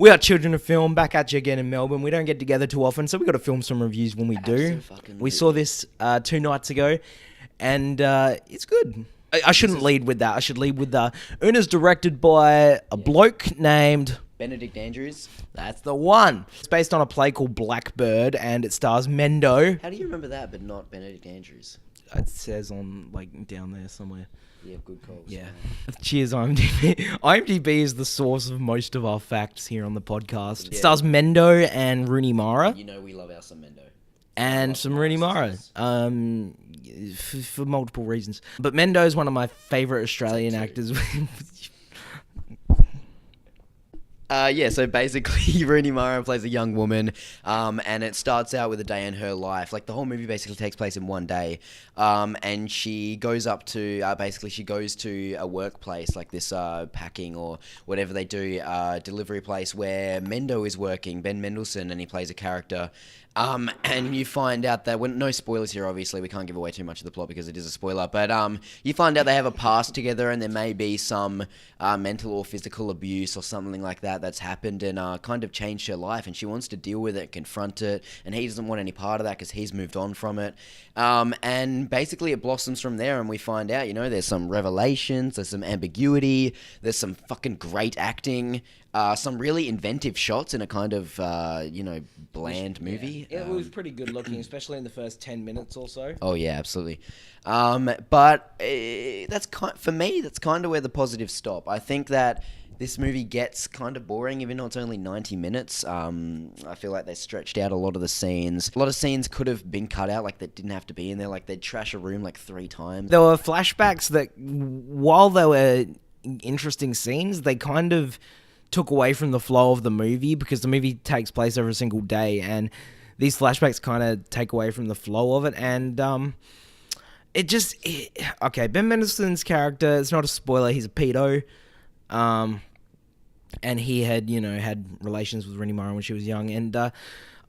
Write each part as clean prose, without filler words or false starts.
We are Children of Film, back at you again in Melbourne. We don't get together too often, so we got to film some reviews when we do. We saw this 2 nights ago, and it's good. I shouldn't lead with that. I should lead with Una's directed by a bloke named Benedict Andrews. That's the one. It's based on a play called Blackbird, and it stars Mendo. How do you remember that, but not Benedict Andrews? It says on, down there somewhere. Yeah, good calls. Yeah. Cheers, IMDb. IMDb is the source of most of our facts here on the podcast. It stars Mendo and Rooney Mara. You know we love our some Mendo. And some Rooney Mara. For multiple reasons. But Mendo is one of my favourite Australian actors. So basically Rooney Mara plays a young woman, and it starts out with a day in her life. Like, the whole movie basically takes place in one day, and she goes up to, she goes to a workplace, like this packing or whatever they do, delivery place where Mendo is working, Ben Mendelsohn, and he plays a character. And you find out that, no spoilers here, obviously, we can't give away too much of the plot because it is a spoiler, but you find out they have a past together and there may be some mental or physical abuse or something like that that's happened and kind of changed her life, and she wants to deal with it, confront it, and he doesn't want any part of that because he's moved on from it. And basically it blossoms from there, and we find out, there's some revelations, there's some ambiguity, there's some fucking great acting, some really inventive shots in a kind of, bland movie. Yeah, it was pretty good looking, especially in the first 10 minutes or so. Oh, yeah, absolutely. But for me, that's kind of where the positives stop. I think that this movie gets kind of boring, even though it's only 90 minutes. I feel like they stretched out a lot of the scenes. A lot of scenes could have been cut out, like, that didn't have to be in there. Like, they'd trash a room, 3 times. There were flashbacks that, while they were interesting scenes, they kind of took away from the flow of the movie because the movie takes place over a single day, and these flashbacks kind of take away from the flow of it, and Ben Mendelsohn's character, it's not a spoiler, he's a pedo, and he had relations with Rooney Mara when she was young, and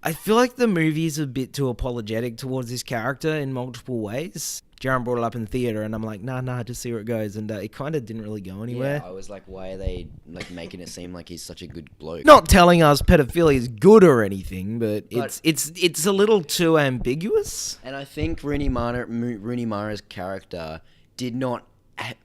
I feel like the movie's a bit too apologetic towards this character in multiple ways. Jaron brought it up in the theater, and I'm like, nah, just see where it goes, and it kind of didn't really go anywhere. Yeah, I was like, why are they making it seem like he's such a good bloke? Not telling us pedophilia is good or anything, but it's a little too ambiguous. And I think Rooney Mara's character did not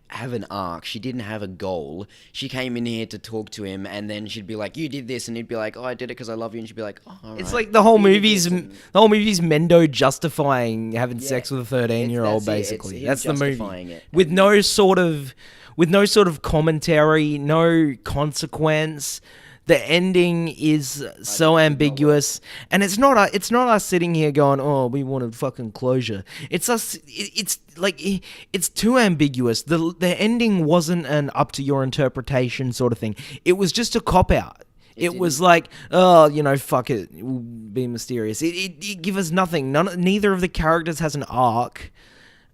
have an arc. She didn't have a goal. She came in here to talk to him, and then she'd be like, "You did this," and he'd be like, "Oh, I did it because I love you," and she'd be like, "Oh, all right." It's like the whole movie's Mendo justifying having sex with a 13-year-old. Basically, that's the movie it. with no sort of commentary, no consequence. The ending is so ambiguous, and it's not us sitting here going, "Oh, we wanted fucking closure." It's us. It's too ambiguous. The ending wasn't an up to your interpretation sort of thing. It was just a cop out. It was like, fuck it, we'll be mysterious. It give us nothing. Neither of the characters has an arc.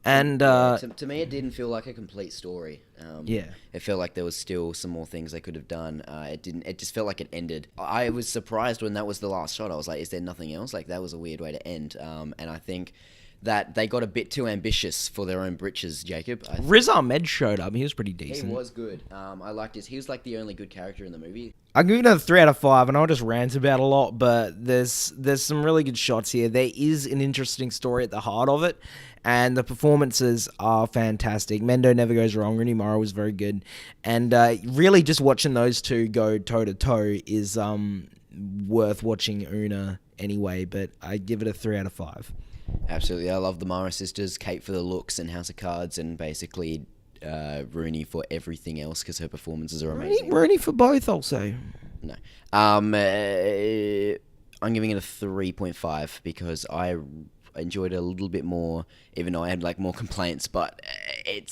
And to me, it didn't feel like a complete story. It felt like there was still some more things they could have done. It just felt like it ended. I was surprised when that was the last shot. I was like, is there nothing else? Like, that was a weird way to end. And I think that they got a bit too ambitious for their own britches, Jacob. Riz Ahmed showed up. He was pretty decent. He was good. I liked his. He was like the only good character in the movie. I'll give it a 3 out of 5, and I'll just rant about a lot, but there's some really good shots here. There is an interesting story at the heart of it, and the performances are fantastic. Mendo never goes wrong. Rooney Mara was very good, and really just watching those two go toe-to-toe is worth watching Una anyway, but I give it a 3 out of 5. Absolutely. I love the Mara sisters, Kate for the looks and House of Cards, and basically Rooney for everything else because her performances are amazing. Rooney for both also. No. I'm giving it a 3.5 because I enjoyed it a little bit more, even though I had more complaints, but I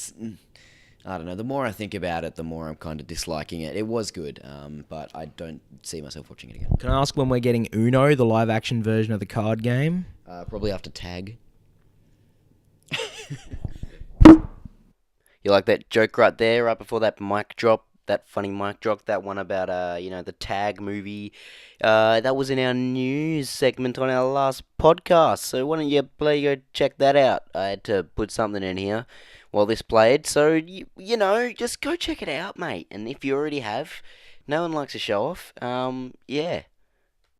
don't know, the more I think about it, the more I'm kind of disliking it. It was good, but I don't see myself watching it again. Can I ask when we're getting Uno, the live-action version of the card game? Probably after Tag. You like that joke right there, right before that mic drop? That funny mic drop, that one about, the Tag movie. That was in our news segment on our last podcast, so why don't you go check that out? I had to put something in here while this played, so, just go check it out, mate. And if you already have, No one likes a show off. Yeah.